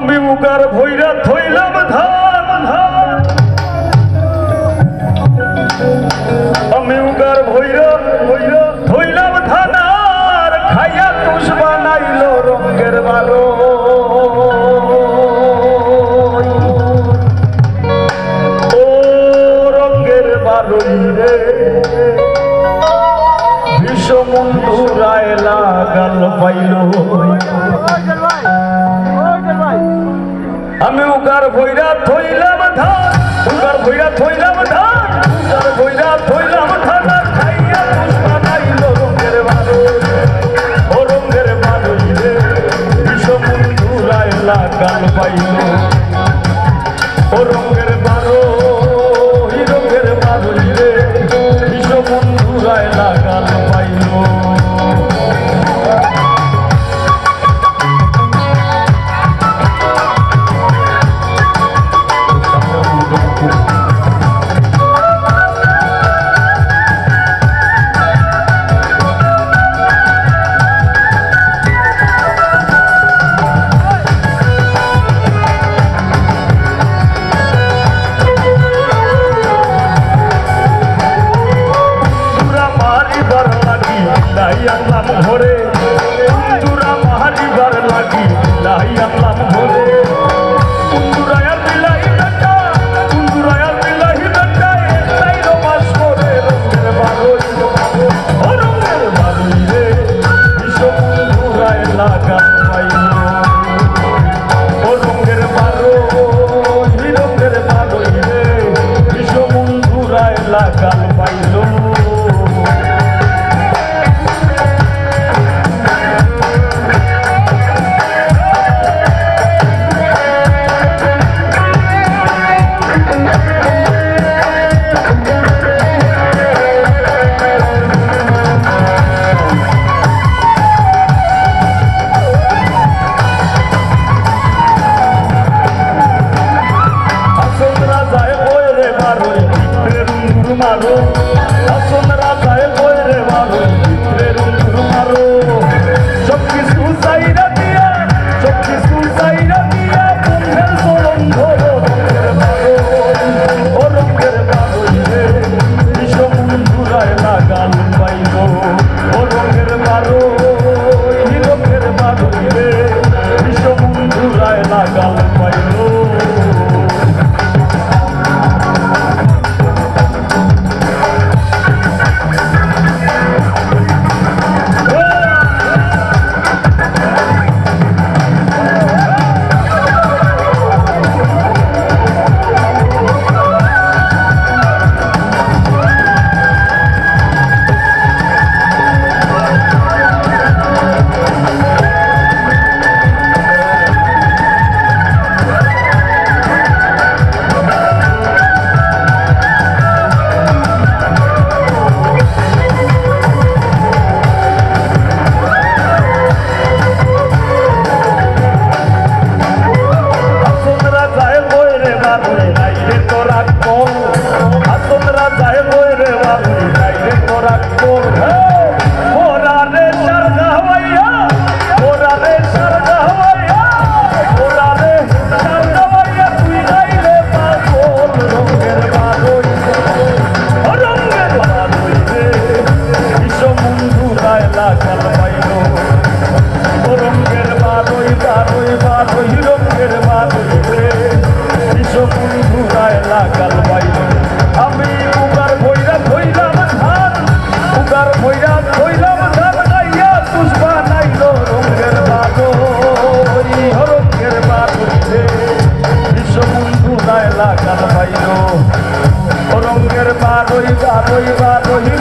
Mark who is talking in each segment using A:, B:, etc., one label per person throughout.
A: আমি উগার ভৈরা থইলাম ধান আমি উগার ভৈরা থইলাম ধান আর খাইয়া তুষ বানাইল রঙের বারো ও রঙের বারোই রে বিষমন্ধুরায় লাগাল পাইল আমি উগার ভৈরা থইলাম ধান উগার ভৈরা থইলাম ধান উগার ভৈরা থইলাম ধান খাইয়া তুষ বানাইল রঙের বারো ও রঙের বারোই রে বিষমন্ধুরায় লাগাল পাইল ও রঙের বারো রঙের বারোই রে বিষমন্ধুরায় লাগাল পাইল আনলাম ঘরে কুন্দুরা মাহারিবার লাগি লাই আনলাম ঘরে কুন্দুরায়া বিলাই ডাটা কুন্দুরায়া বিলাই ডাটা এটাই রমাস করে রঙের বারোই ও রঙের বারোই রে বিষমন্ধুরায় লাগাল পাইল ও রঙের বারোই রঙের বারোই রে বিষমন্ধুরায় লাগাল পাইল মারো আসন রাজায় বইরে মারো ভিতরে রুন্দুর মারো সব কিছু চাইরা দিয়া বন্ধের চরণ ধরো রঙের মারো ও রঙের মারোই রে বিষমন্ধুরায় লাগাল পাইল ও রঙের মারো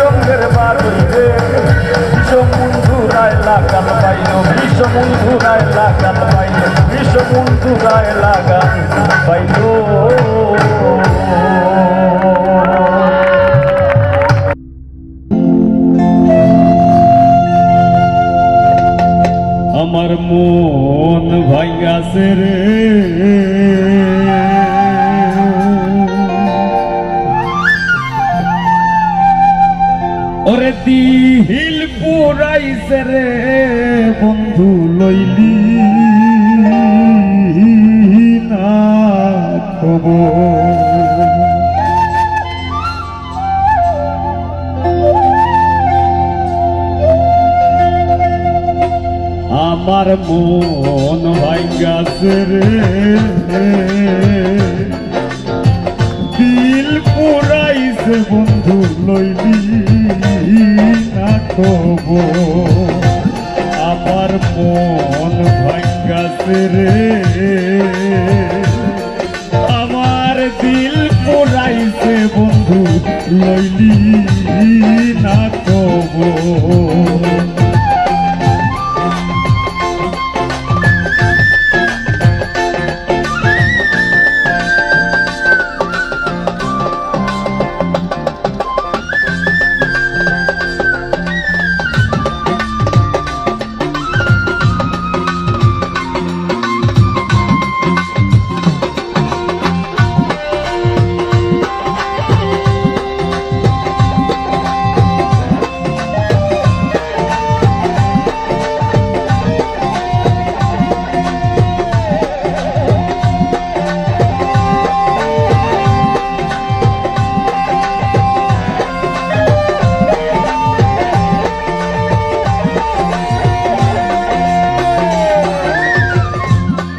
A: রঙের মারোই রে বিষমন্ধুরায় লাগাল পাইল বিষমন্ধুরায় লাগাল পাইল বিষমন্ধুরায় লাগাল পাইল আমার মন ভাইয়াছে রে ওরে দিল পুরাইছে রে বন্ধু লইলি থাকবো। আমার মন ভাঙ্গাছে রে, দিল পুরাইছে বন্ধু লইলি না তবু। আমার মন ভাঙ্গাছে রে, আমার দিল পুরাইছে বন্ধু লইলি না তবু।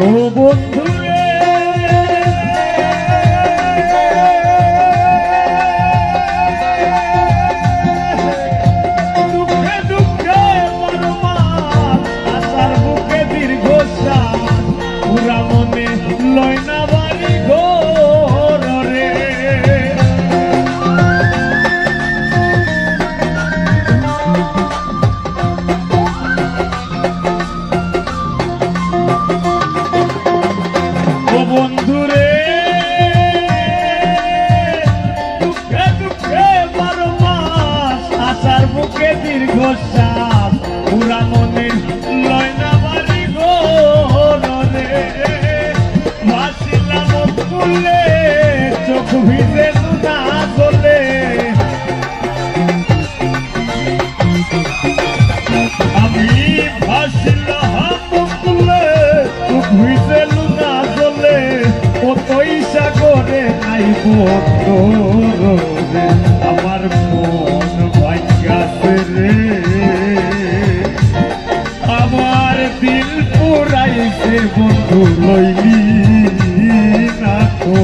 A: ও বন্ধু রে, দুঃখে দুঃখে বরবাদ, আশার বুকে দীর্ঘশ্বাস, পুরা মনে লয় না বাড়ি ঘর রে। বন্ধুরে দুঃখে দুঃখে বারো মাস, আশার বুকে দীর্ঘশ্বাস, পুরা মনে লয় না বাড়ি ঘর রে। ভাসিলাম ফুলে চোখ ভিজে না চলে, আমি ভাসিলাম ফুলে চোখ ভিজে কতই সাগরে নাই বন্ধু রে। আমার মন ভাঙ্গাছে রে, আমার দিল পুরাইছে বন্ধু লইলি না তো।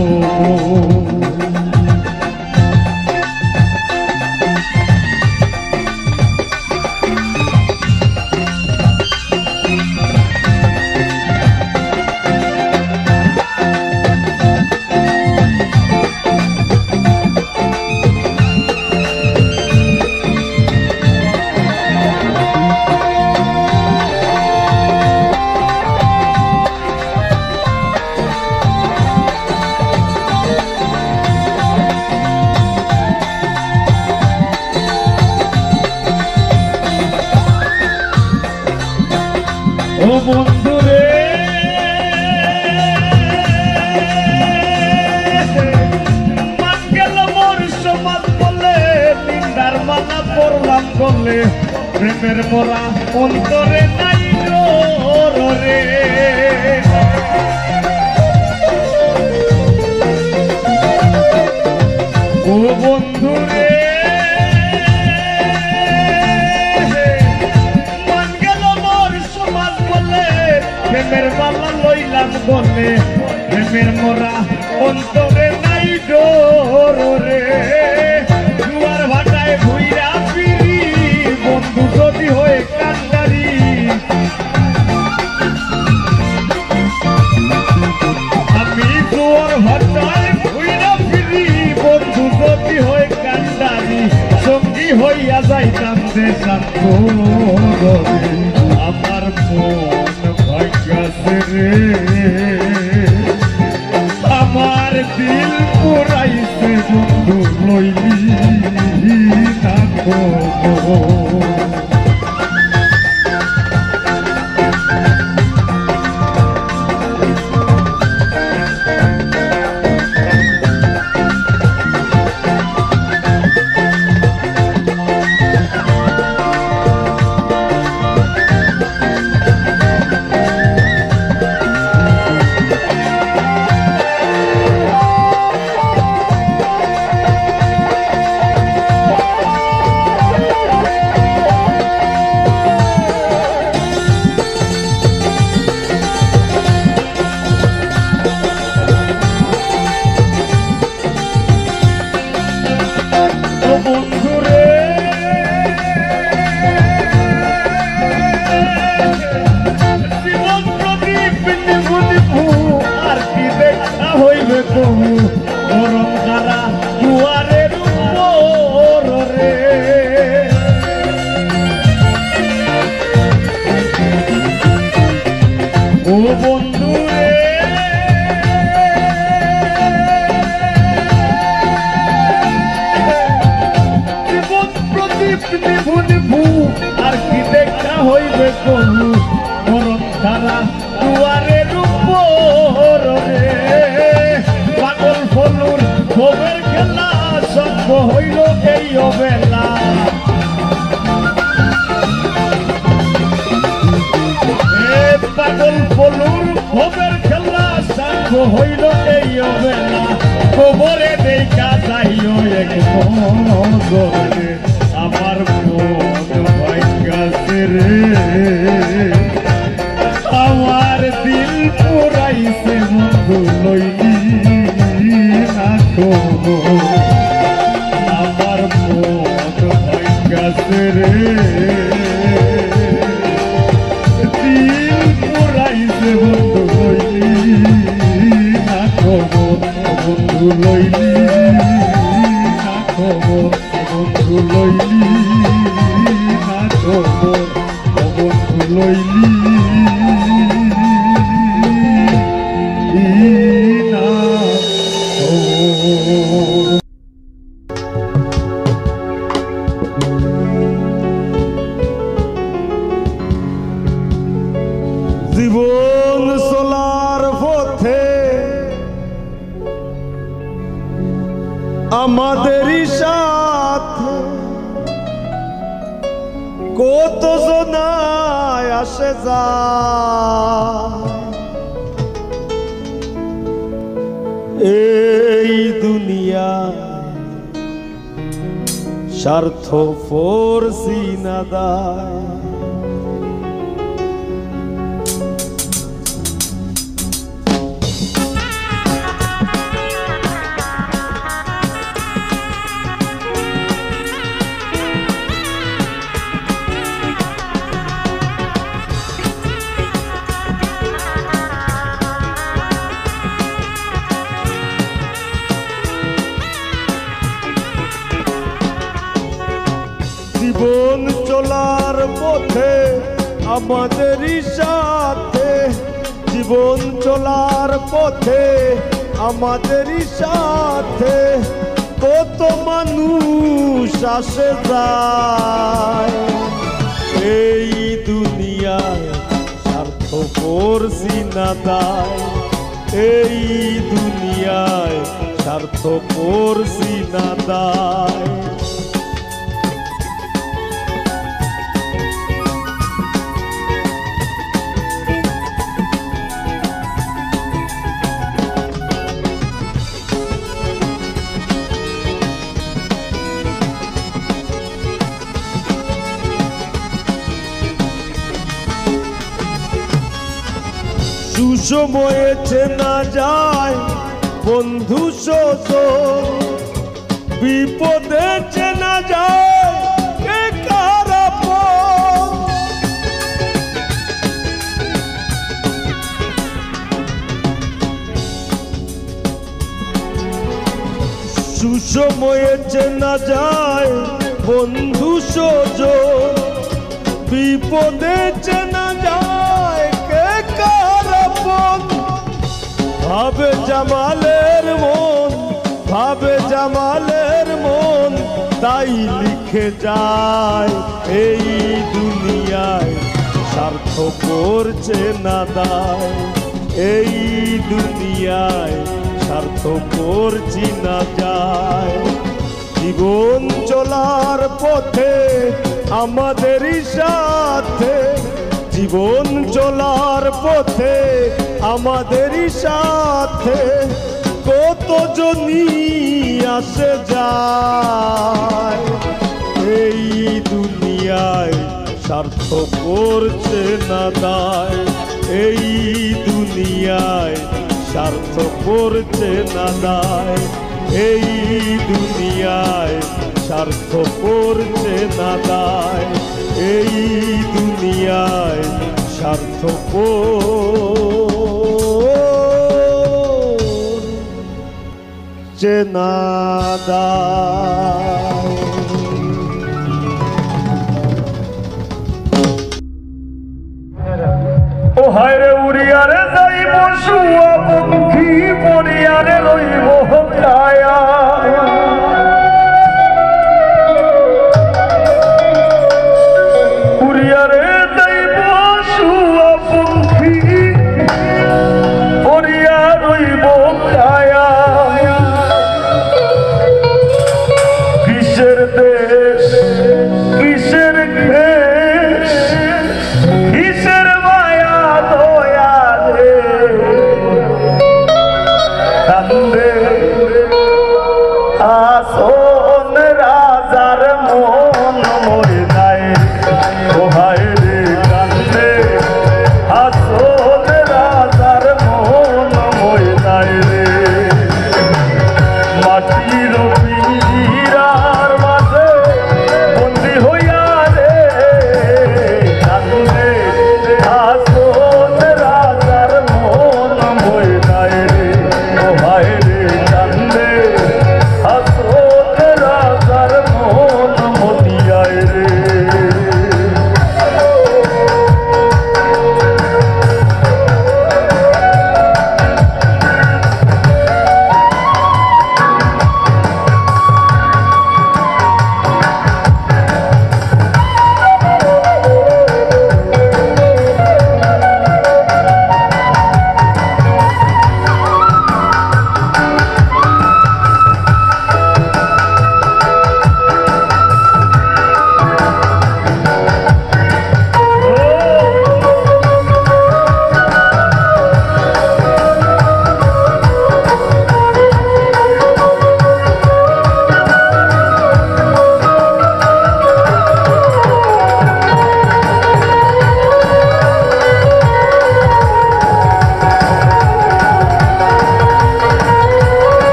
A: ও বন্ধু রে, মান গেল মোর সমাজ বলে, নিন্দার মালা পড়লাম গলে, প্রেমের মোরা অন্তরে নাই রে। ও বন্ধু রে, প্রেমের মালা লইলাম গলে, প্রেমের মোরা অন্তরে নাই ডোর রে। দুয়ার ভাটায় ঘুইরা ফিরি বন্ধু যদি হয়ে কান্ডারি, আমি দুয়ার ভাটায় ঘুইরা ফিরি বন্ধু যদি হয়ে কান্ডারি, সঙ্গী হইয়া যাইতাম দেশান্ত রে। আমার মন ভাঙ্গাছে রে, আমার দিল পুরাইছে বন্ধু লইলি না তো। খারা দুয়ারের উপর রে পাগল ফলুর ভোগের খেলা সঙ্গ হইল এই অবেলা পাগল ফলুর ভোগের খেলা সঙ্গ হইল এই অবেলা গোবরে দেখা যাইও এক মনে আমার মন ভাইগাছে রে আমার দিল পুরাইছে বন্ধু লইলি না খবর আমার মন ভাইগাছে রে দিল পুরাইছে বন্ধু লইলি না খবর বন্ধু লইলি না খবর বন্ধু লইলি না খবর বন্ধু লইলি না খবর। জীবন চলার পথে আমাদেরই সাথে কত জনায় আসে যায় এই দুনিয়ায় স্বার্থপর সিনাদায় জীবন চলার পথে আমাদেরই সাথে জীবন চলার পথে আমাদেরই সাথে কত মানুষ আসে যায় এই দুনিয়ায় স্বার্থপর সিনাদায় এই দুনিয়ায় স্বার্থপর সিনাদায় সুসময়ে চেনা যায় বন্ধু সজন বিপদে চেনা যায় কে কার আপন সুসময়ে চেনা যায় বন্ধু সজন বিপদে চেনা যায় কে কার আপন ভাবে জামালের মন ভাবে জামালের মন তাই লিখে যায় এই দুনিয়ায় স্বার্থপর চেনা দায় এই দুনিয়ায় স্বার্থপর চিনা যায় জীবন চলার পথে আমাদেরই সাথে জীবন চলার পথে আমাদেরই সাথে কত জনই আসে যায় এই দুনিয়ায় স্বার্থপর চেনা দায় এই দুনিয়ায় স্বার্থপর চেনা দায় এই দুনিয়ায় স্বার্থপর চেনা দায় এই দুনিয়ায় স্বার্থপর চেনা দায়। ও হায় রে উড়িয়ারে যাইব শুয়া পঙ্খী পড়িয়ারে রইব কায়া উড়িয়ারে যাইব শুয়া পঙ্খী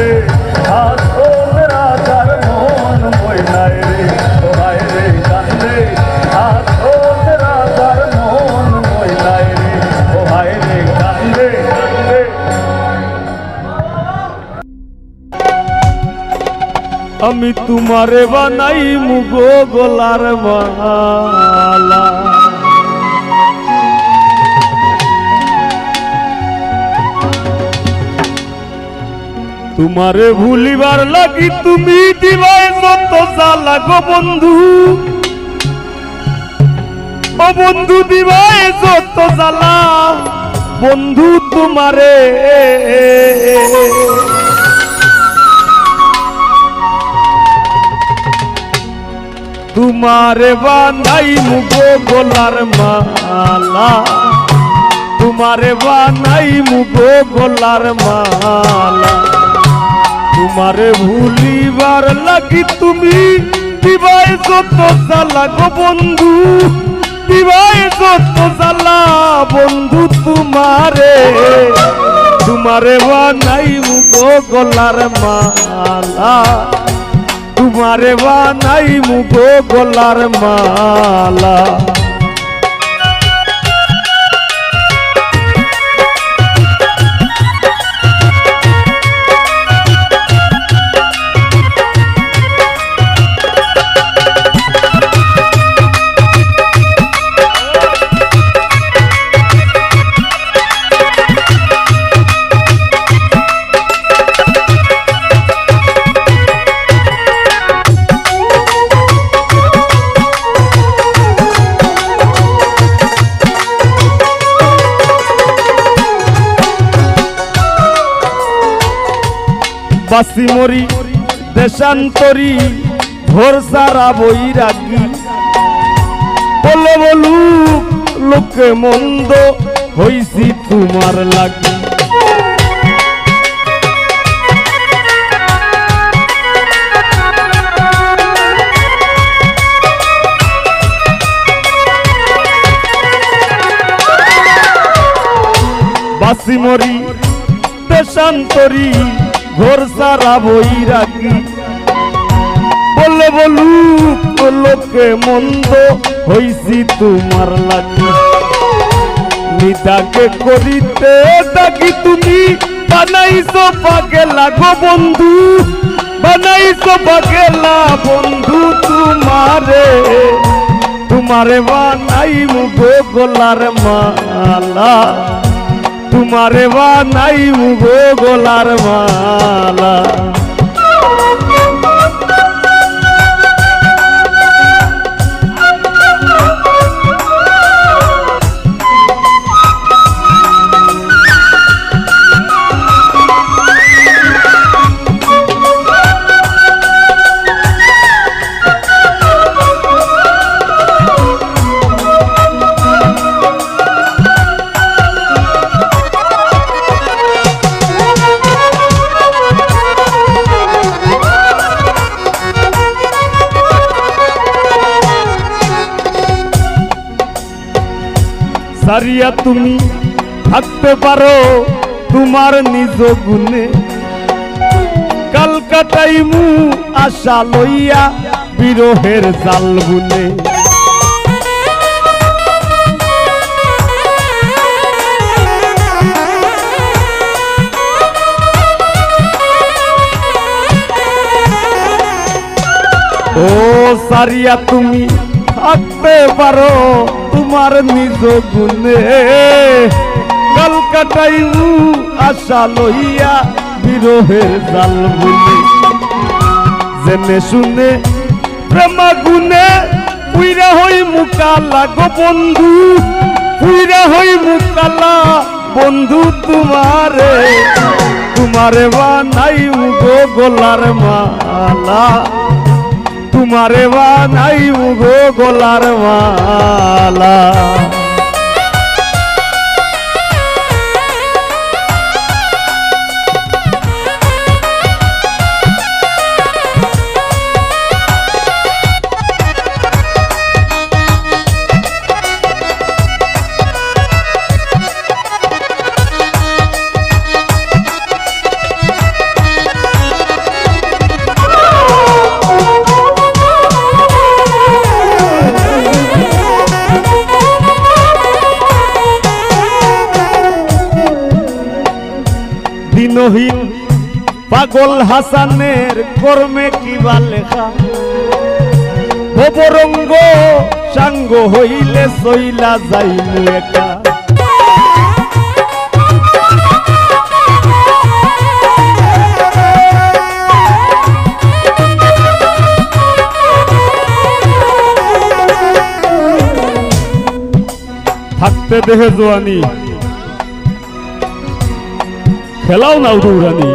A: রে আসল রাজার মন ময়নায় রে ও হায় রে গান রে আসল রাজার মন ময়নায় রে ও হায় রে গান রে গান রে।
B: আমি তোমারে বানাই মুগো গলার মালা তোমারে ভুলিবার লাগি তুমি দিবাই যত জ্বালা গো বন্ধু ও বন্ধু দিবাই যত জ্বালা বন্ধু তোমারে তোমারে বানাই মুগো গলার মালা তোমারে বানাই মুগো গলার মালা তোমারে ভুলিবার লাগি তুমি দিবাই যত জ্বালা গো বন্ধু দিবাই যত জ্বালা বন্ধু তোমারে তোমারে বানাই মুগো গলার মালা তোমারে বানাই মুগো গলার মালা বাসি মরি দেশান্তরি ঘর সারা বৈরাগী বলে বলুক লোকে মন্দ হইছি তোমার লাগি বাসি মরি দেশান্তরি ঘর সারা বৈরাগী বলে বলুক লোকে মন্দ হইছি তোমার লাগি নিদাকে করিতে ডাকি তুমি বানাইছো পাগেলা গো বন্ধু বানাইছো পাগেলা বন্ধু তোমারে তোমারে বানাই মুগো গলার মালা তোমারে বানাই মুগো গলার মালা সারিয়া তুমি থাকতে পারো তোমার নিজ গুণে কালকাটাইমু আশা লইয়া বিরহের জাল বুনে ও সারিয়া তুমি থাকতে পারো তোমার নিজ গুণে কালকাটাইমু আশা লইয়া বিরহের জাল বুনে জেনে শুনে প্রেমা গুনে পুইরা হই মুকালা গো বন্ধু পুইরা হই মুকালা বন্ধু তোমারে তোমারে বানাই মুগো গলার মালা তোমারে বানাই মুগো গলার মালা পাগল হাসানের কর্মে কিবা লেখা ভবরঙ্গ সাঙ্গ হইলে সইলা যাইমু একা থাকতে দেহে জোয়ানি খেলাও নাও দৌড়ানি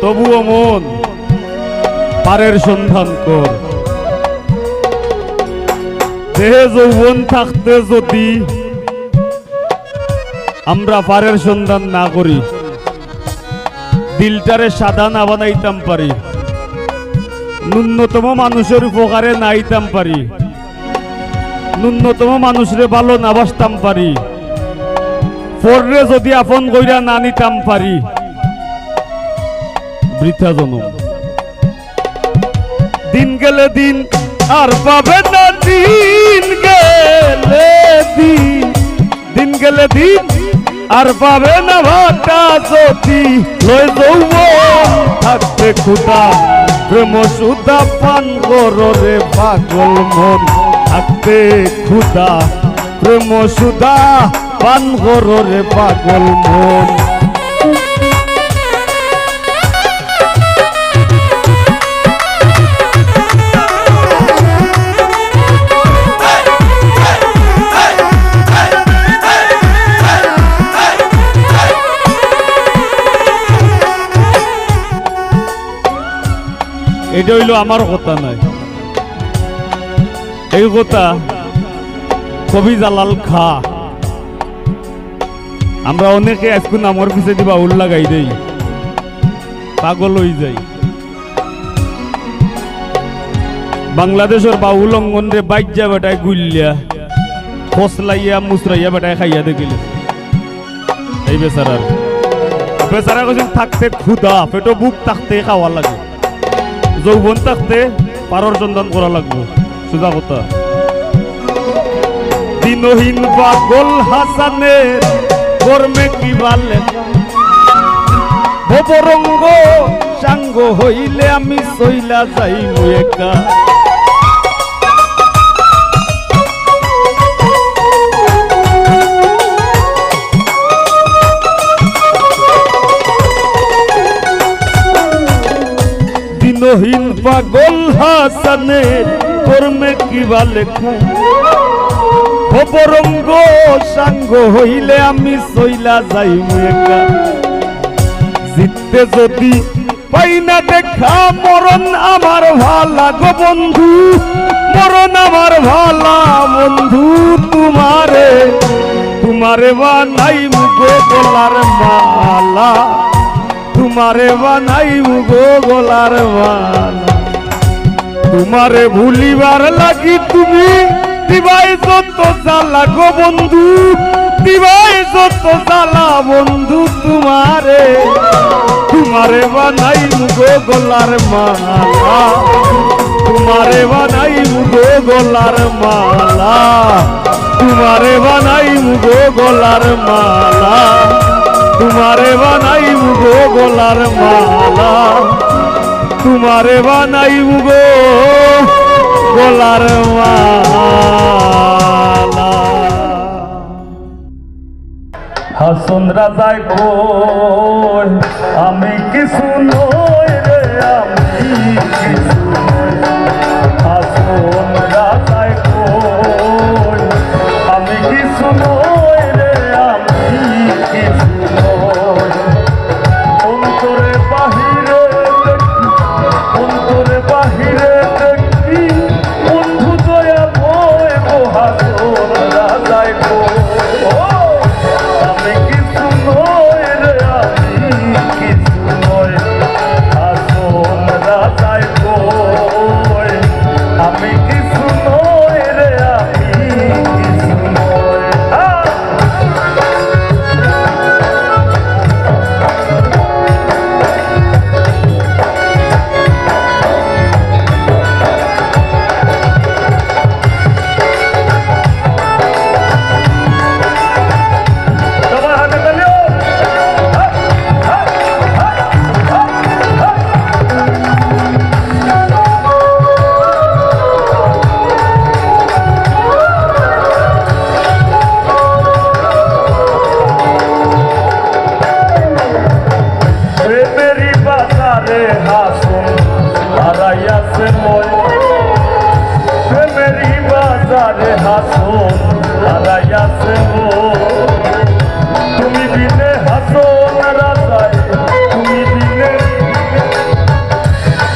B: তবুও মন পারের সন্ধান কর দেহে যৌবন থাকতে যদি আমরা পারের সন্ধান না করি দিলটারে সাদা না বানাইতাম পারি ন্যূনতম মানুষের উপকারে নাইতাম পারি ন্যূনতম মানুষরে ভালো না বাসতাম পারি পররে যদি আপন কইরা না নিতাম পারি বৃথা জনম দিন গেলে দিন আর পাবে না দিন গেলে দিন গেলে দিন আর পাবে না ভাটা যদি লয় যৌব থাকতে খুদা প্রেম সুদা পান রে পাগল মন থাকতে খুদা প্রেম সুদা পান রে পাগল মন এটা হইল আমার কথা নাই এই কথা কবি জালাল খা আমরা অনেকে আজকে নামর পিছে দিবা উল লাগাই দেই পাগল হই যাই বাংলাদেশের বাউল অঙ্গন রে বাইজা বেটায় গুল্লিয়া ফসলাইয়া মুসরাইয়া বেটায় খাইয়া দেখিলে এই বেচারার বেচারা কইছেন থাকতে ক্ষুধা পেটো বুক থাকতে খাওয়া লাগে যৌবন থাকতে পারর সন্ধান করা লাগবে সোজা কথা দিনহীন পাগল হাসানের কর্মে কিবা লেখা ভবরঙ্গ সাঙ্গ হইলে আমি সইলা যাইমু একা দিনহীন পাগল হাসানের কর্মে কিবা লেখা ভবরঙ্গ সাঙ্গ হইলে আমি সইলা যাইমু একা জিততে যদি পাই না দেখা মরণ আমার ভালা গো বন্ধু মরণ আমার ভালা বন্ধু তোমারে বানাইমু গো গলার মালা তোমারে বানাইমু গো গলার মালা তোমারে ভুলিবার লাগি তুমি দিবাই যত জ্বালা গো বন্ধু দিবাই যত জ্বালা বন্ধু তোমারে বানাইমু গো গলার মালা তোমারে বানাইমু গো গলার মালা তোমারে বানাইমু গো গলার মালা তোমারে বানাইমু গো গলার মালা তোমারে বানাইমু গো গলার মালা
A: হাসন রাজায় কই আমি কিছু নই রে আমি কিছু নই হাসন রাজায় কই আমি কিছু নই রে আমি কিছু নই অন্তরে বাহিরে দেখি অন্তরে বাহিরে দেখি বন্ধু দয়া বই গো হাসন রাজায় কই আমি কিছু নই রে আমি কিছু নই বাজারে হাসুন হারাইয়াছে মই প্রেমেরই বাজারে হাসুন হারাইয়াছে তুমি বিনে হাসুন রাজায়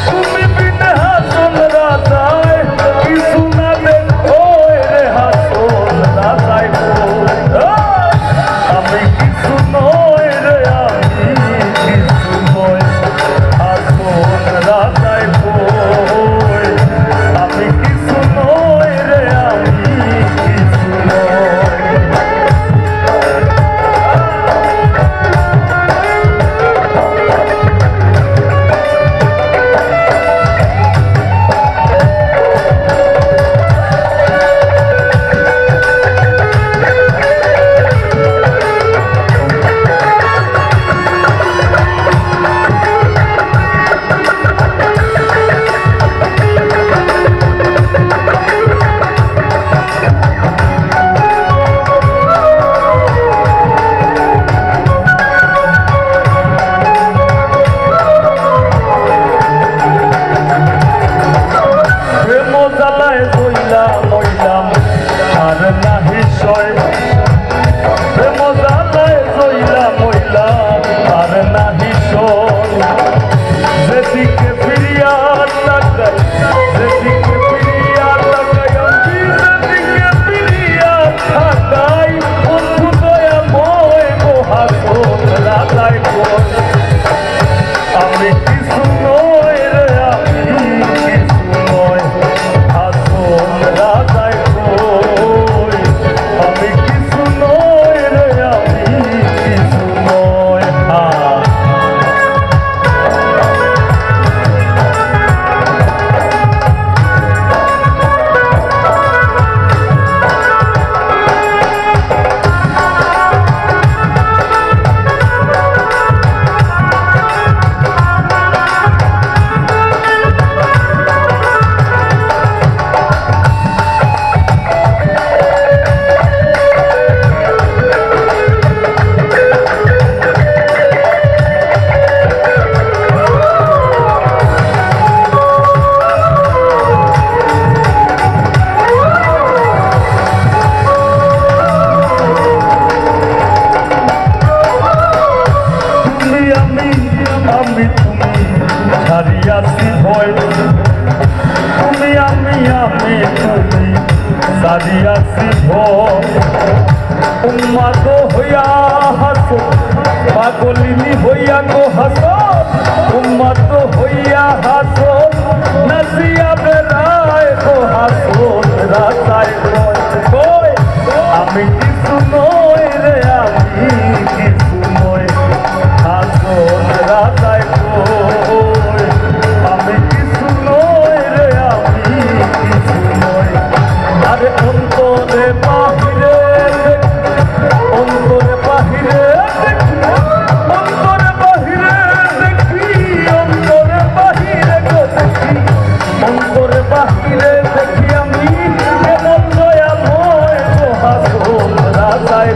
A: তুমি বিনে হাসুন রাজায় কি শুনাবেন ওই রে হাসুন রাজায় আমি কিছু নই রে আমি কিছু নই হাসুন রাজায় আমি কিছু নই রে আমি কিছু নই জ্বালায় জইলাম মইলাম আর নাহি সয় প্রেম জ্বালায় জইলাম মইলাম আর নাহি সয় যেদিকে ফিরিয়া তাকাই যেদিকে ফিরিয়া তাকাই আমি যেদিকে ফিরিয়া তাকাই বন্ধু দয়াময় গো হাসুন রাজায় আমি কিছু নই রে আমি কিছু নই হাসুন রাজায় আমি কিছু নই রে আমি কিছু নই আমি তুমি ছাড়িয়াছি ভয় তুমি আমি তুমি ছাড়িয়াছি ভয় উন্মাদ হইয়া হাসো পাগলিনী হইয়া গো হাসো উন্মাদ হইয়া হাসো নাচিয়া বেড়ায় গো হাসো রাজায় কয় আমি কিছু নই রে আমি কিছু নই হাসুন রাজায় আমি কিছু নই রে আমি কিছু নই আরে অন্তরে বাহিরে অন্তরে বাহিরে অন্তরে বাহিরে দেখি অন্তরে বাহিরে দেখি অন্তরে বাহিরে দেখি আমি কেমন দয়াময় গো হাসুন রাজায়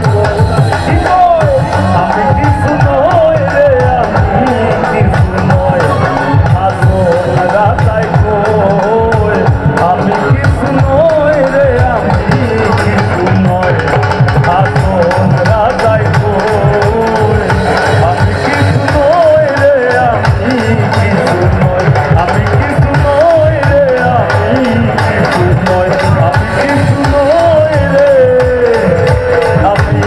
A: আমি কিছু নই রে আমি কিছু নই হাসুন রাজায় আমি কিছু নই রে আমি কিছু নই হাসুন রাজায় আমি কিছু নই রে আমি কিছু নই আমি কিছু নই রে আমি কিছু নই আমি কিছু নই রে আমি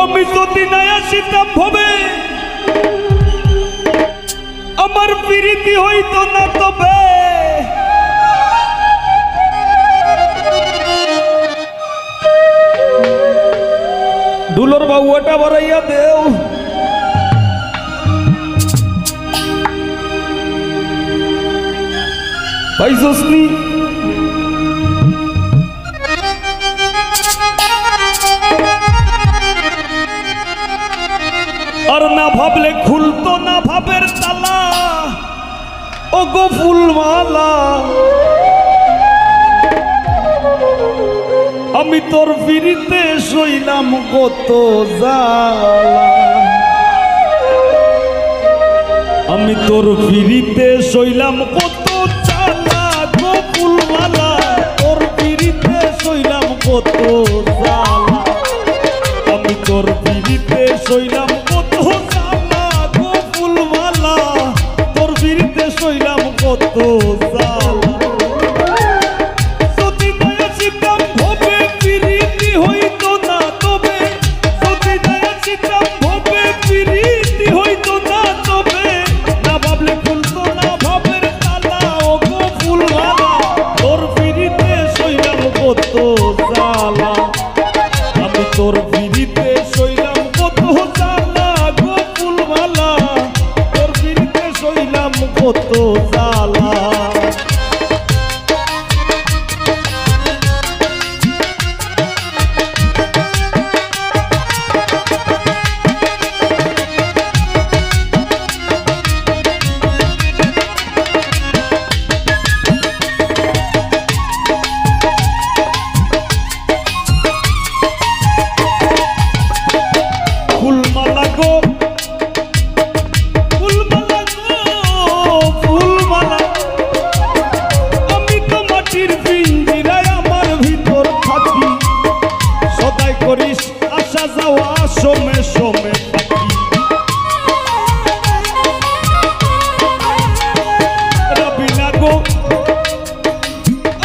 B: আমি যদি না আসিতাম ভবে আমার প্রীতি হইতো না তবে ডুলোর বাউটা বাড়াইয়া দেও পাইছসনি আর না ভাবলে খুলতো না ভাবের তালা ও গো ফুলমালা আমি তোর ফিরিতে সইলাম কত জ্বালা আমি তোর ফিরিতে সইলাম কত জ্বালা গো ফুলমালা তোর ফিরিতে সইলাম কত জ্বালা আমি তোর ফিরিতে সইলাম কত জ্বালা গো ফুলমালা তোর ফিরিতে সইলাম কত জ্বালা তোর ফিরিতে সইলাম কত জ্বালা গো ফুলমালা তোর ফিরিতে সইলাম কত জ্বালা ফুলমালা গো ফুলমালা গো ফুলমালা আমি তো মাটির পিঞ্জিরায় আমার ভিতর থাকি সদাই করিস আসা যাওয়া সমে সমে থাকি রবিনা গো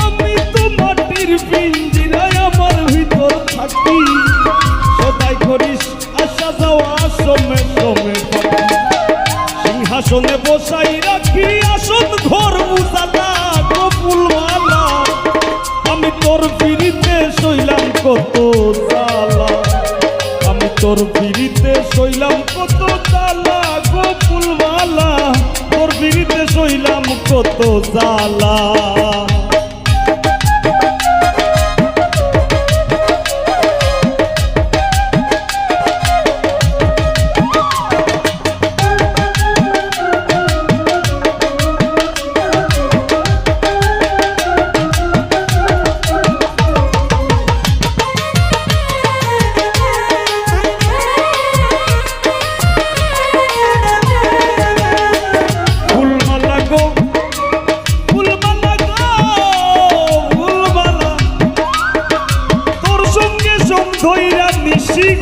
B: আমি তো মাটির পিঞ্জিরায় আমার ভিতর থাকি সদাই করিস আসা যাওয়া সমে সমে সিংহাসনে বসাই রাখি আসন ঘর উজালা গো ফুলমালা আমি তোর ফিরিতে সইলাম কত জ্বালা আমি তোর ফিরিতে সইলাম কত জ্বালা গো ফুলমালা তোর ফিরিতে সইলাম কত জ্বালা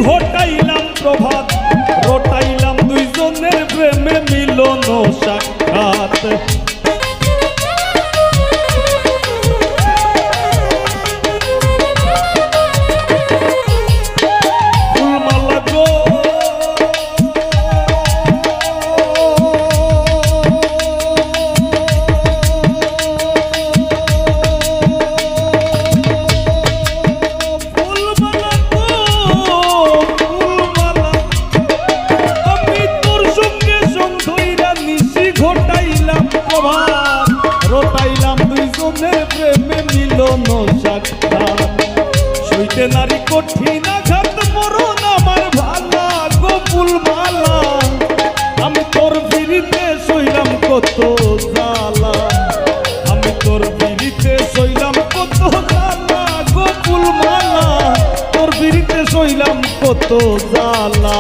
B: ঘটাইলাম প্রভাত রটাইলাম দুইজনের প্রেমে মিলন সাক্ষাৎ ফুলমালা গো রটাইলাম দুইজনের প্রেমে মিলন সাক্ষাৎ সইতে নারী কঠিন আঘাত মরণ আমার ভালা গো ফুলমালা আমি তোর ফিরিতে সইলাম কত জ্বালা আমি তোর ফিরিতে সইলাম কত জ্বালা গো ফুলমালা তোর ফিরিতে সইলাম কত জ্বালা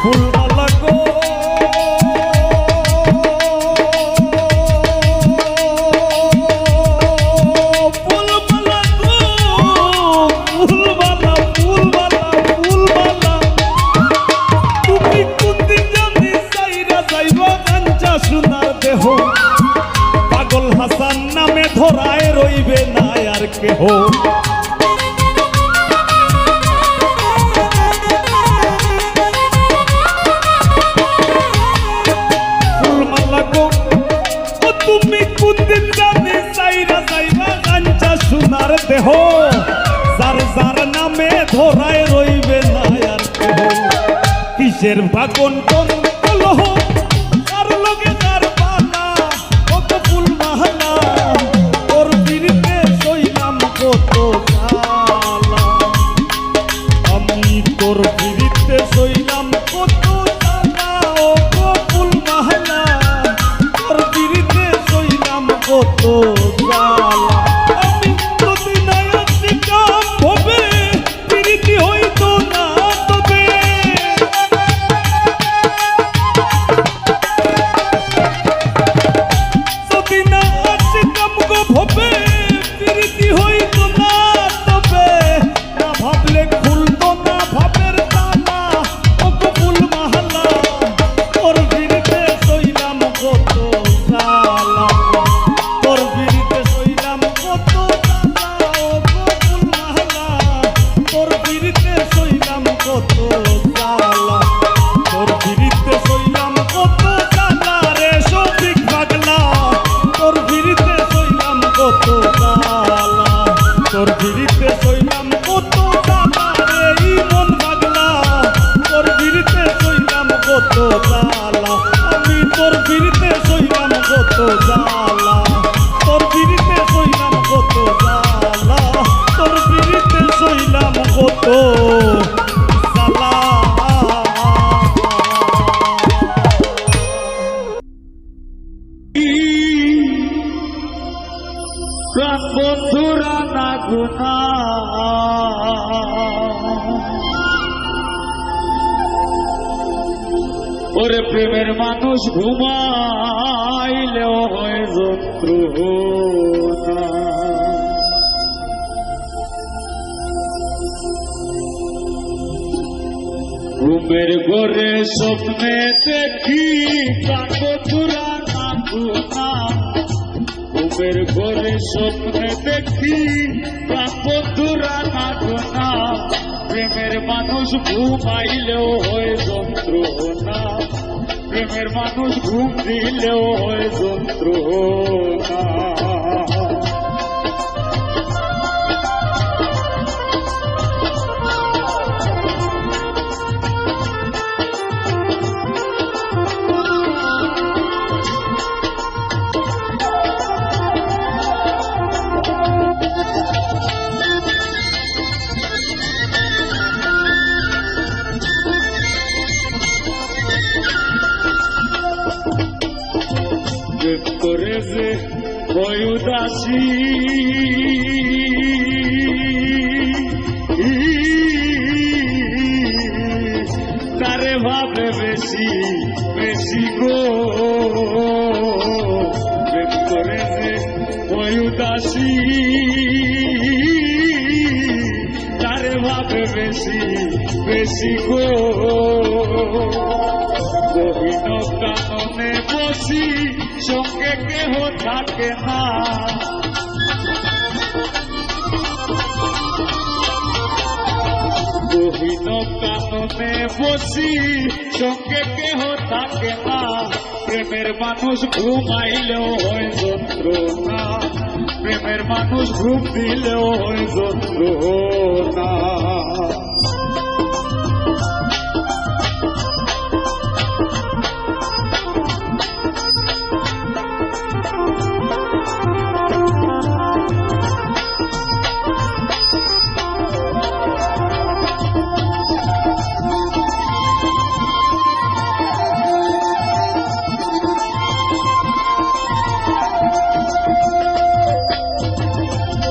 B: ফুলমালা গো ফুলমালা গো ফুলমালা ফুলমালা ফুলমালা তুমি কোনদিন জানি সাইরা যাইবা কাঞ্চা সোনার দেহ পাগল হাসান নামে ধরায় রইবে না আর কেহ তুমি কোনদিন জানি সাইরা যাইবা কাঞ্চা সোনার দেহ যার যার নামে ধরায় রইবে না আর কেহ কিসের ভাগন কোন কলহ কার লগে কার পানা কত ফুল মাহানা তোর বিরিতে সইলাম কত জ্বালা আমি তোর বিরিতে সইলাম কত জ্বালা ও গো ফুল মাহানা তোর বিরিতে সইলাম কত জ্বালা আমি যদি না আসি কাম হবে বিরিতি হইতো না তবে যদি না আসি কাম গো হবে বিরিতি হইতো না তবে না ভাবলে খুলতো না ভাবের তালা ও গো ফুল মাহানা তোর বিরিতে সইলাম কত জ্বালা তোর বিরিতে সইলাম কত জ্বালা ও গো ফুল মাহানা তোর বিরিতে সইলাম কত জ্বালা তোর বিরিতে সইলাম কত জ্বালা রে শফিক পাগলা তোর বিরিতে সইলাম কত জ্বালা তোর বিরিতে সইলাম কত জ্বালা রে ইমন পাগলা তোর বিরিতে সইলাম কত জ্বালা আমি তোর বিরিতে সইলাম কত জ্বালা তোর বিরিতে সইলাম কত জ্বালা তোর বিরিতে সইলাম কত জ্বালা প্রাণ বন্ধুরা না গুনা ওরে প্রেমের মানুষ ঘুমাইলেও হয় যন্ত্রণা ঘুমের ঘরে স্বপ্নে দেখি প্রাণ বন্ধুরা না গুনা ঘুমের ঘরে স্বপ্নে দেখি প্রাণ বন্ধুরা না গোনা প্রেমের মানুষ ঘুমাইলেও হয় যন্ত্রণা প্রেমের মানুষ ঘুম দিলেও হয় যন্ত্রণা করে যে হয় উদাসী তারে ভাবে বেশি বেশি গো প্রেম করে যে হয় উদাসী তারে ভাবে বেশি বেশি গো গহীন কাননে বসি সঙ্গে কেহ থাকে না গহীন কাননে বসি সঙ্গে কেহ থাকে না প্রেমের মানুষ ঘুমাইলেও হয় যন্ত্রণা প্রেমের মানুষ ঘুম দিলেও হয় যন্ত্রণা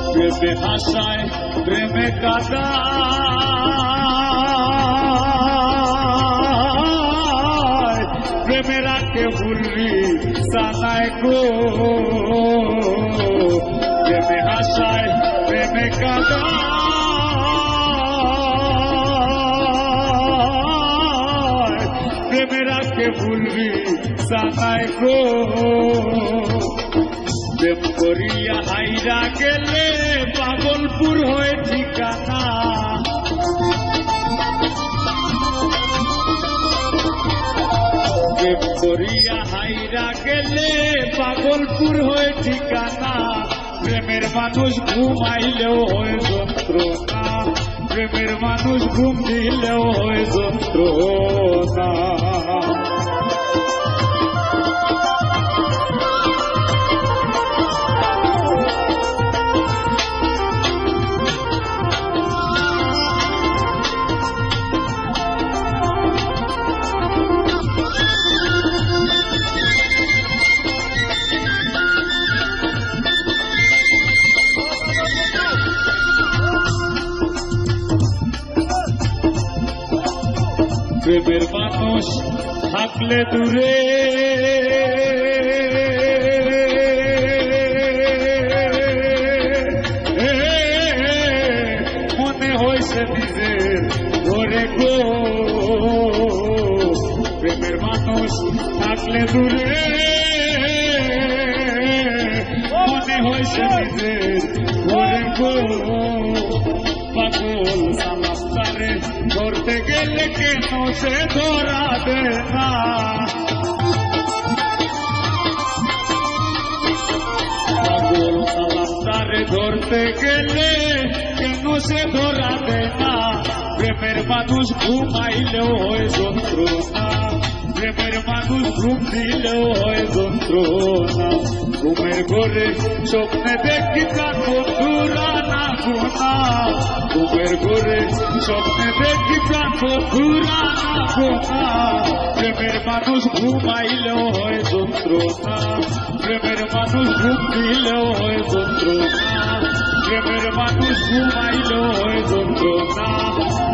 B: প্রেমে হাসায় প্রেমে কাদা প্রেমে রাখে ভুলবি সানায় গো প্রেমে হাসায় প্রেমে কাদা প্রেমে রাখে ভুলবি সানায় গো প্রেম করিয়া হাইরা গেলে পাগলপুর হয়ে ঠিকানা প্রেম করিয়া হাইরা গেলে পাগলপুর হয়ে ঠিকানা প্রেমের মানুষ ঘুমাইলেও হয় যন্ত্রণা
A: প্রেমের মানুষ ঘুম দিলেও হয় যন্ত্রণা প্রেমের মানুষ থাকলে দূরে মনে হয়েছে নিজের ঘরে গো প্রেমের মানুষ থাকলে দূরে মনে হয়েছে নিজের ঘরে গো পাগল সালাস্তারে ধরতে গেলে কেন সে ধরা দে না পাগল সালাস্তারে ধরতে গেলে কেন সে ধরা দে না প্রেমের মানুষ ঘুমাইলেও হয় যন্ত্রণা প্রেমের মানুষ ঘুম দিলেও হয় যন্ত্রণা ঘুমের ঘরে স্বপ্নে দেখি প্রাণ বন্ধুরা না গোনা ঘুমের ঘরে স্বপ্নে দেখি প্রাণ বন্ধুরা না গোনা প্রেমের মানুষ ঘুমাইলেও হয় যন্ত্রণা প্রেমের মানুষ ঘুম দিলেও হয় যন্ত্রণা প্রেমের মানুষ ঘুমাইলেও হয় যন্ত্রণা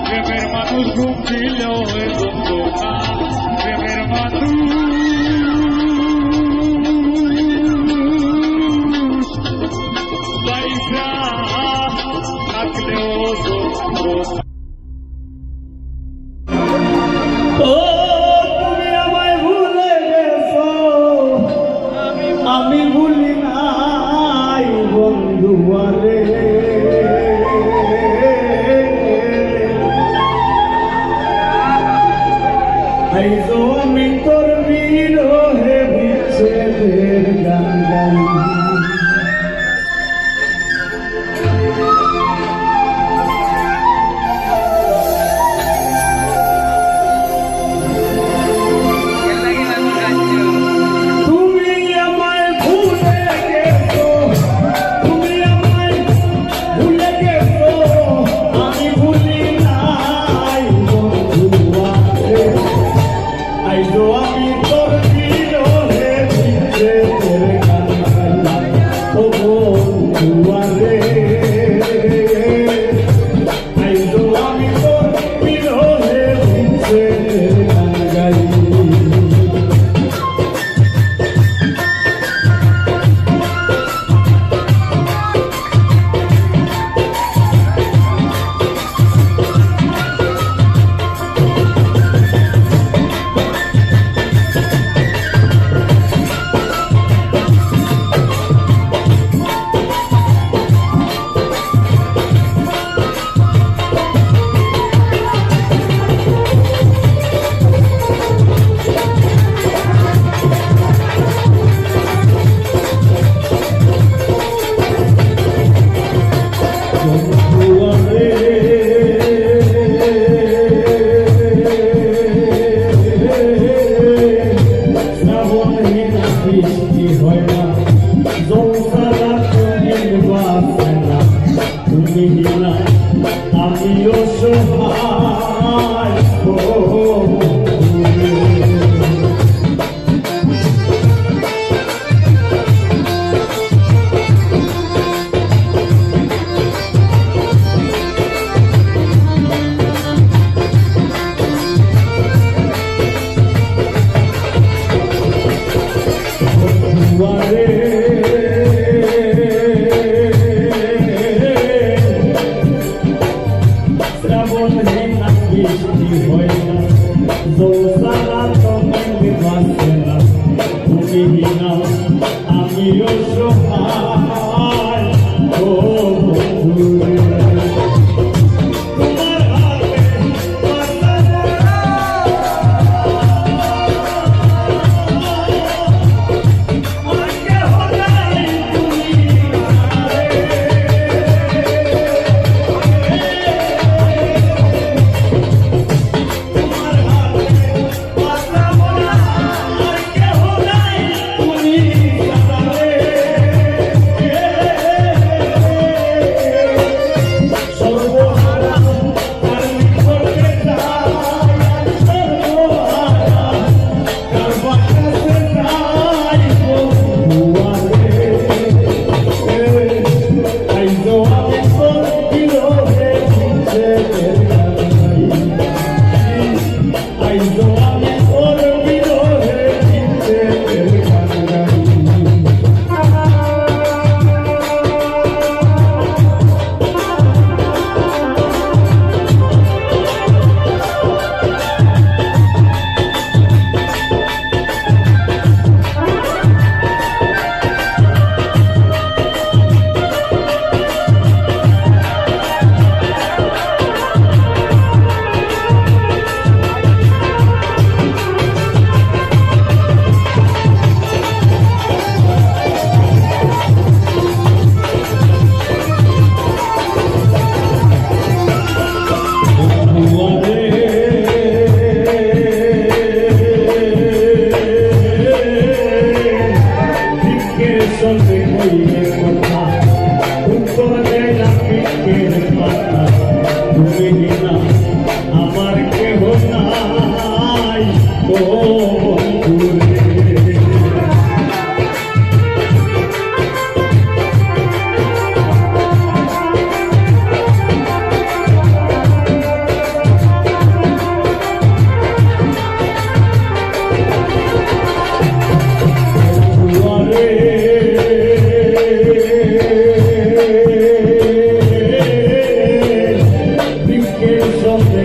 A: প্রেমের মানুষ ঘুম দিলেও হয় যন্ত্রণা প্রেমের মানুষ পয়সা থাকলেও যন্ত্রণা
C: ও তুমি আমায় ভুলে গেছো আমি ভুলি নাই বন্ধু আরে আইজো আমি তোর বিরহে বিচ্ছেদের গান গাই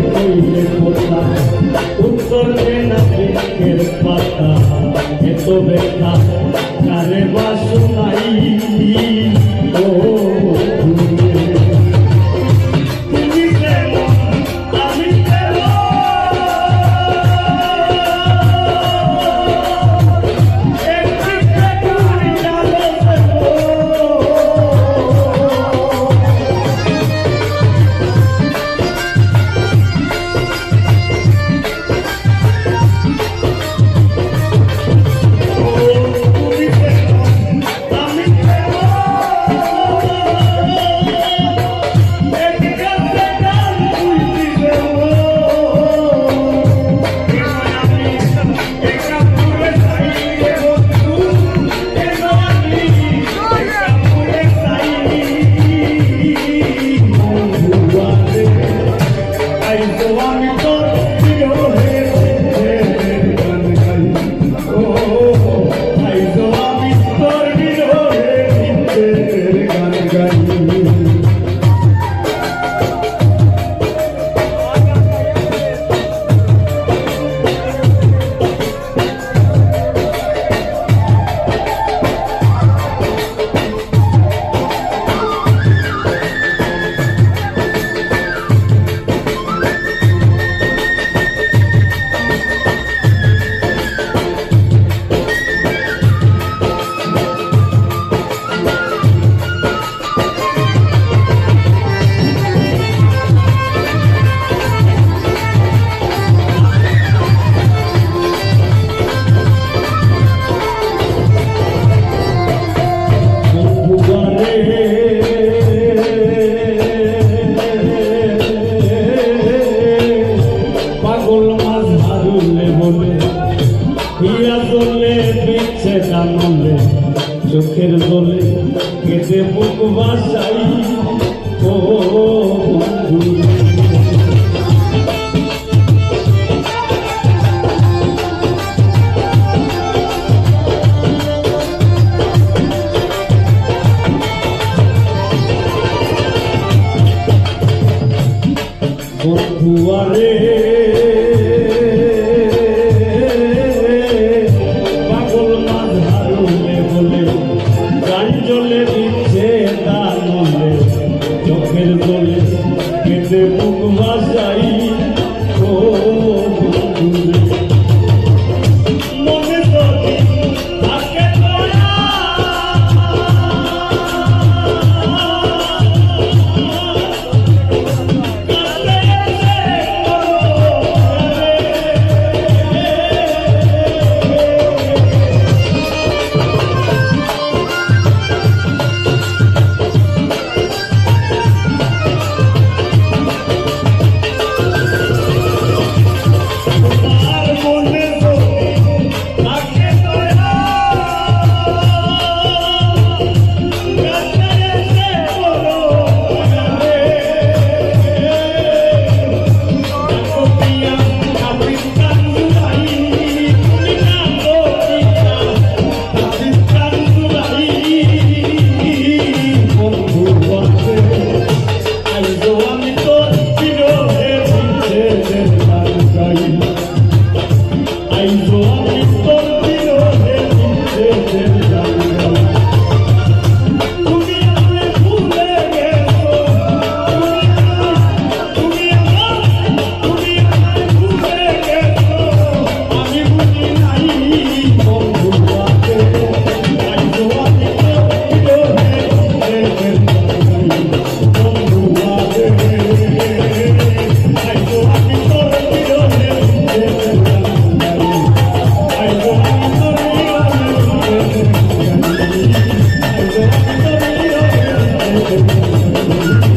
C: কইলে কথা উত্তর দেনা বৃক্ষের পাতা এত ব্যথা কারে বাসু নাই ও তুমি যেমন আমি চোখের জলে কেটে বুক বাসাই ও বন্ধু বন্ধুয়ারে পাগল মাছ হারুলে বলে গান জলে দিচ্ছে দানলে চোখের জলে কেটে মুখ ভাসাই ও বন্ধুরে মনে যদি থাকে দয়া Thank you.